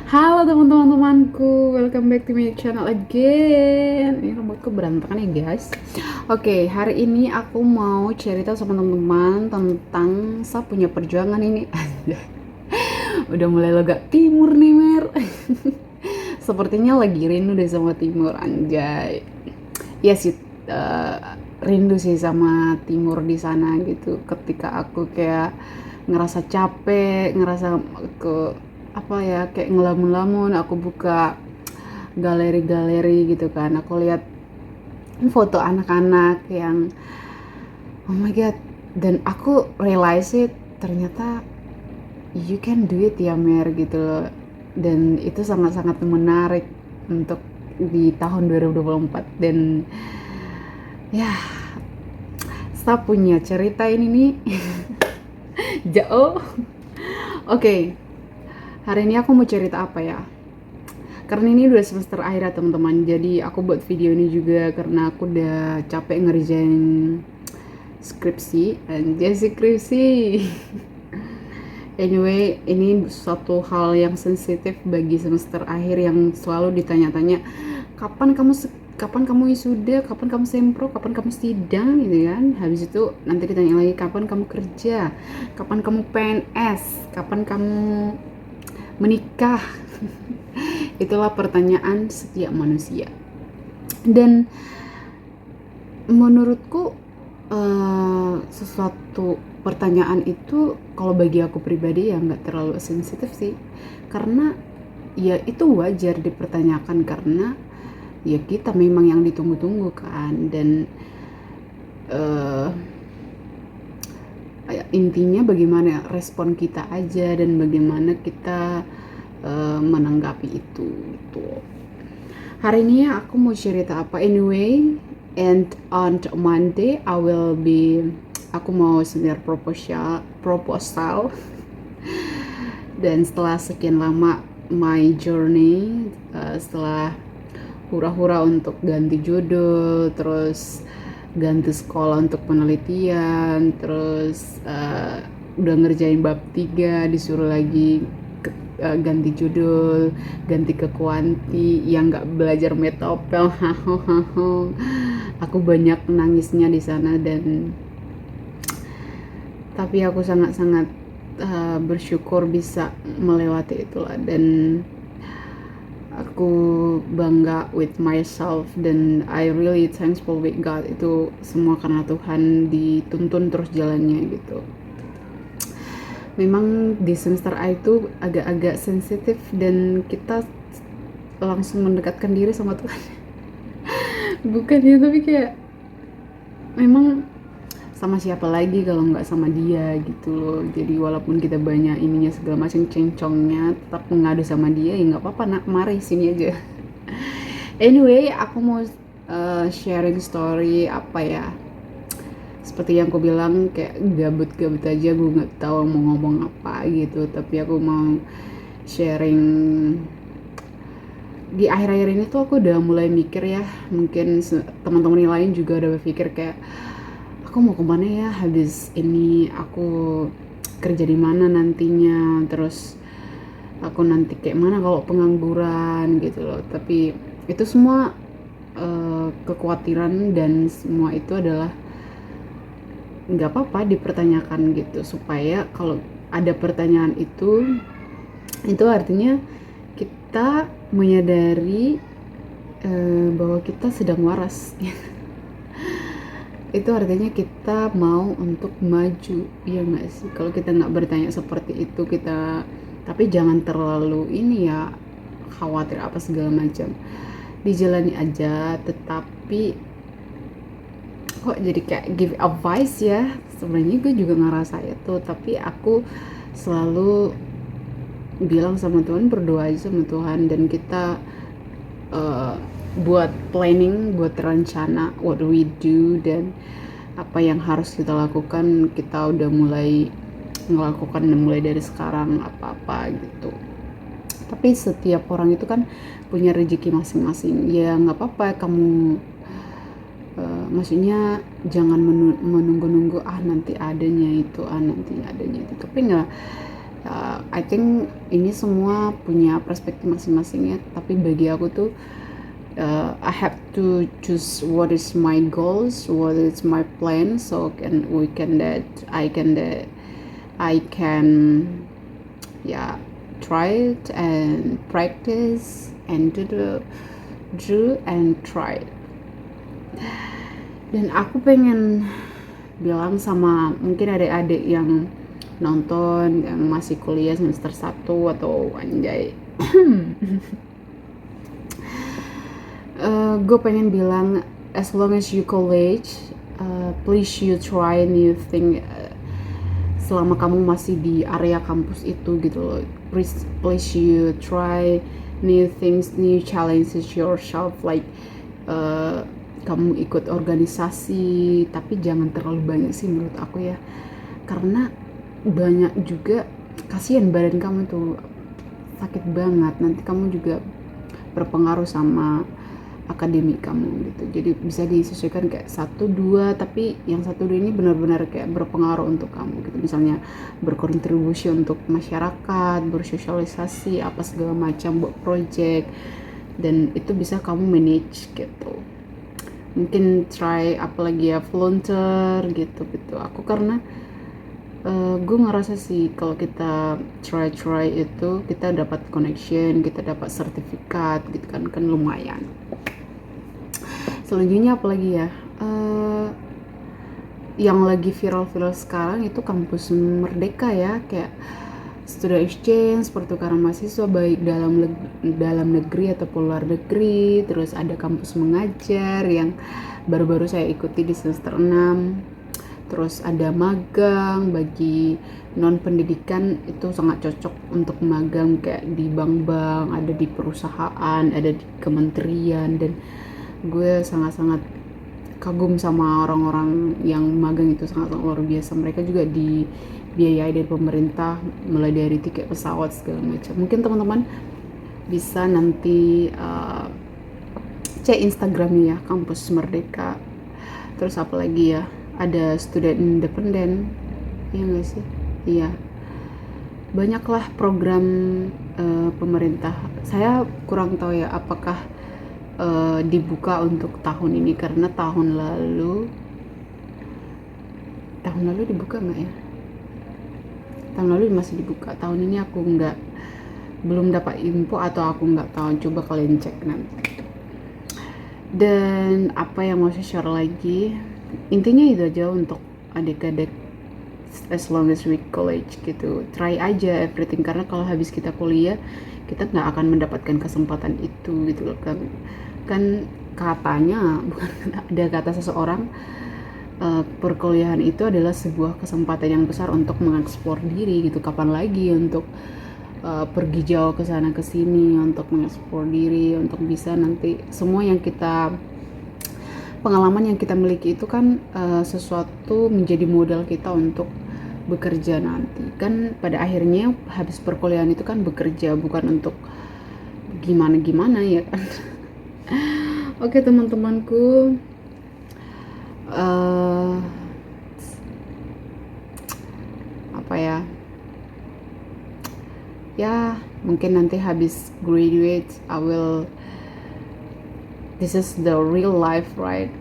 Halo teman-temanku, welcome back to my channel again. Ini rambutku berantakan ya guys. Oke, hari ini aku mau cerita sama teman-teman tentang saya punya perjuangan ini. Udah mulai agak timur nih Mer. Sepertinya lagi rindu deh sama timur anjay. Ya sih, eh, rindu sih sama timur di sana gitu. Ketika aku kayak ngerasa capek, ngerasa ke apa ya kayak ngelamun-lamun, aku buka galeri-galeri gitu kan, aku lihat foto anak-anak yang oh my god, dan aku realize it, ternyata you can do it ya Mer gitu loh, dan itu sangat-sangat menarik untuk di tahun 2024. Dan ya, saya punya cerita ini nih. Jauh. Oke, hari ini aku mau cerita apa ya, karena ini udah semester akhir ya teman-teman, jadi aku buat video ini juga karena aku udah capek ngerjain skripsi, anjay skripsi. Anyway, ini suatu hal yang sensitif bagi semester akhir yang selalu ditanya-tanya, kapan kamu kapan kamu wisuda, kapan kamu sempro, kapan kamu sidang gitu kan. Habis itu nanti ditanya lagi kapan kamu kerja, kapan kamu PNS, kapan kamu menikah. Itulah pertanyaan setiap manusia. Dan menurutku sesuatu pertanyaan itu kalau bagi aku pribadi ya nggak terlalu sensitif sih, karena ya itu wajar dipertanyakan karena ya kita memang yang ditunggu-tunggu kan. Dan uh, intinya bagaimana respon kita aja dan bagaimana kita menanggapi itu gitu. Hari ini aku mau cerita apa anyway, and on Monday aku mau seminar proposal. Dan setelah sekian lama my journey, setelah hura-hura untuk ganti judul, terus ganti sekolah untuk penelitian, terus udah ngerjain bab 3 disuruh lagi ganti judul, ganti ke kuanti yang nggak belajar metopel. Aku banyak nangisnya di sana, dan tapi aku sangat-sangat bersyukur bisa melewati itulah. Dan aku bangga with myself, dan I really thankful with God. Itu semua karena Tuhan, dituntun terus jalannya gitu. Memang di semester A itu agak-agak sensitif dan kita langsung mendekatkan diri sama Tuhan. Bukan ya, tapi kayak memang sama siapa lagi kalau nggak sama dia gitu loh. Jadi walaupun kita banyak ininya segala macam cencongnya, tetap mengadu sama dia ya nggak apa-apa nak, mari sini aja. Anyway, aku mau sharing story apa ya, seperti yang aku bilang kayak gabut-gabut aja, gue nggak tahu mau ngomong apa gitu, tapi aku mau sharing. Di akhir-akhir ini tuh aku udah mulai mikir ya, mungkin teman-teman yang lain juga udah berpikir kayak aku mau kemana ya habis ini, aku kerja di mana nantinya, terus aku nanti kayak mana kalau pengangguran gitu loh. Tapi itu semua kekhawatiran, dan semua itu adalah nggak apa-apa dipertanyakan gitu, supaya kalau ada pertanyaan itu artinya kita menyadari bahwa kita sedang waras. Itu artinya kita mau untuk maju, ya nggak sih? Kalau kita nggak bertanya seperti itu, kita tapi jangan terlalu ini ya, khawatir apa segala macam, dijalani aja. Tetapi kok jadi kayak give advice ya, sebenarnya gue juga ngerasa itu, tapi aku selalu bilang sama Tuhan, berdoa aja sama Tuhan, dan kita buat planning, buat rencana what we do dan apa yang harus kita lakukan. Kita udah mulai melakukan dan mulai dari sekarang apa-apa gitu. Tapi setiap orang itu kan punya rezeki masing-masing, ya nggak apa-apa kamu maksudnya jangan menunggu-nunggu nanti adanya itu, nanti adanya itu, tapi nggak I think ini semua punya perspektif masing-masing ya, tapi bagi aku tuh I have to choose what is my goals, what is my plan, so I can yeah try it and practice and do and try. Dan aku pengen bilang sama mungkin adik-adik yang nonton yang masih kuliah semester 1 atau anjay gue pengen bilang as long as you college, please you try new thing, selama kamu masih di area kampus itu gitu loh. Please you try new things, new challenges yourself, like kamu ikut organisasi, tapi jangan terlalu banyak sih menurut aku ya, karena banyak juga kasihan badan kamu tuh sakit banget, nanti kamu juga berpengaruh sama akademik kamu gitu. Jadi bisa disesuaikan kayak 1-2, tapi yang 1-2 ini benar-benar kayak berpengaruh untuk kamu gitu. Misalnya berkontribusi untuk masyarakat, bersosialisasi apa segala macam, buat project, dan itu bisa kamu manage gitu. Mungkin try apalagi ya volunteer gitu. Aku karena gue ngerasa sih kalau kita try itu kita dapat connection, kita dapat sertifikat gitu kan lumayan. Selanjutnya apalagi ya, yang lagi viral sekarang itu kampus merdeka ya, kayak student exchange, pertukaran mahasiswa baik dalam negeri ataupun luar negeri. Terus ada kampus mengajar yang baru-baru saya ikuti di semester 6. Terus ada magang bagi non pendidikan, itu sangat cocok untuk magang kayak di bank-bank, ada di perusahaan, ada di kementerian, dan gue sangat-sangat kagum sama orang-orang yang magang itu, sangat luar biasa. Mereka juga dibiayai dari pemerintah, mulai dari tiket pesawat segala macam. Mungkin teman-teman bisa nanti cek Instagramnya ya, kampus merdeka. Terus apa lagi ya, ada student independent, iya nggak sih? Iya, banyaklah program pemerintah. Saya kurang tahu ya apakah dibuka untuk tahun ini, karena tahun lalu dibuka nggak ya? Tahun lalu masih dibuka, tahun ini aku belum dapat info atau aku nggak tahu, coba kalian cek nanti. Dan apa yang mau saya share lagi, intinya itu aja untuk adik-adik, as long as we college gitu, try aja everything, karena kalau habis kita kuliah kita nggak akan mendapatkan kesempatan itu gitu loh kan katanya, bukan ada kata seseorang, perkuliahan itu adalah sebuah kesempatan yang besar untuk mengeksplor diri gitu. Kapan lagi untuk pergi jauh ke sana ke sini untuk mengeksplor diri, untuk bisa nanti semua yang kita pengalaman yang kita miliki itu kan sesuatu menjadi modal kita untuk bekerja nanti. Kan pada akhirnya habis perkuliahan itu kan bekerja, bukan untuk gimana-gimana ya kan. Oke teman-temanku, apa ya mungkin nanti habis graduate this is the real life, right?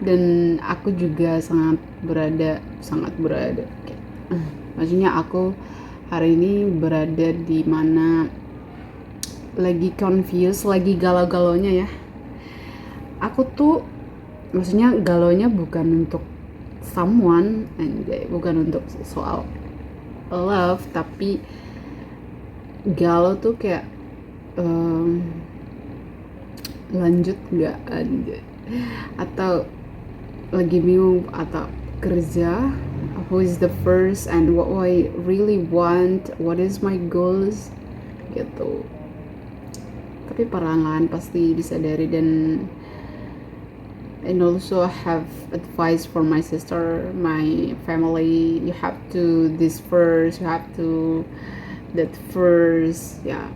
Dan aku juga sangat berada maksudnya aku hari ini berada di mana lagi confused, lagi galau-galaunya ya. Aku tuh maksudnya galaunya bukan untuk someone, bukan untuk soal love, tapi galau tuh kayak lanjut nggak anjay, atau lagi bingung atau kerja, who is the first and what I really want, what is my goals gitu. Tapi perlahan-lahan pasti disadari. And also I have advice for my sister, my family, you have to this first, you have to that first, yeah.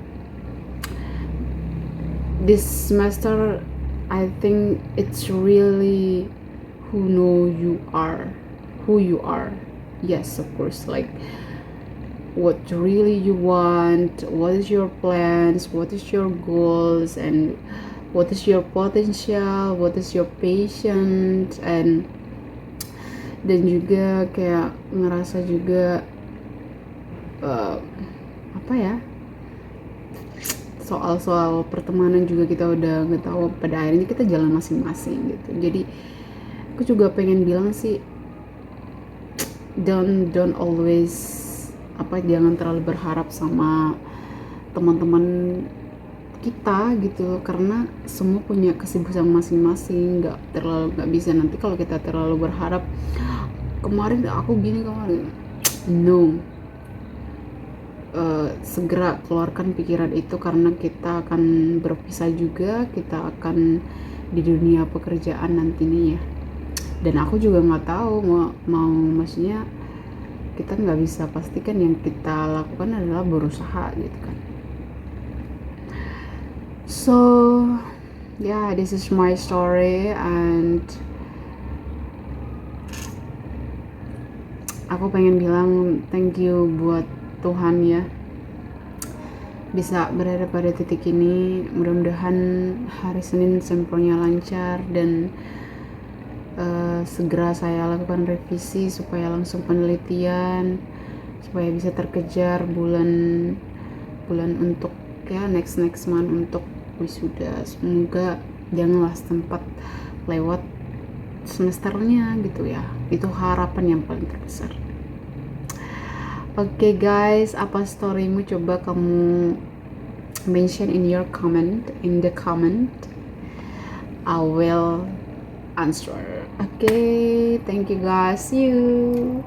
This semester I think it's really who you are, yes, of course, like what really you want, what is your plans, what is your goals, and what is your potential, what is your patience, and dan juga kayak ngerasa juga uh, apa ya, soal-soal pertemanan juga kita udah nggak tahu, pada akhirnya kita jalan masing-masing gitu. Jadi aku juga pengen bilang sih, don't always jangan terlalu berharap sama teman-teman kita gitu, karena semua punya kesibukan masing-masing. Nggak bisa nanti kalau kita terlalu berharap, kemarin aku gini, kemarin no. Segera keluarkan pikiran itu, karena kita akan berpisah juga, kita akan di dunia pekerjaan nantinya ya. Dan aku juga nggak tahu mau maksudnya, kita nggak bisa pastikan, yang kita lakukan adalah berusaha gitu kan. So yeah, this is my story, and aku pengen bilang thank you buat Tuhan ya, bisa berada pada titik ini. Mudah-mudahan hari Senin sempronya lancar, dan segera saya lakukan revisi supaya langsung penelitian, supaya bisa terkejar bulan untuk ya next month untuk wisuda. Semoga janganlah sempat lewat semesternya gitu ya, itu harapan yang paling terbesar. Oke guys, apa storymu? Coba kamu mention in the comment. I will answer. Okay, thank you guys. See you.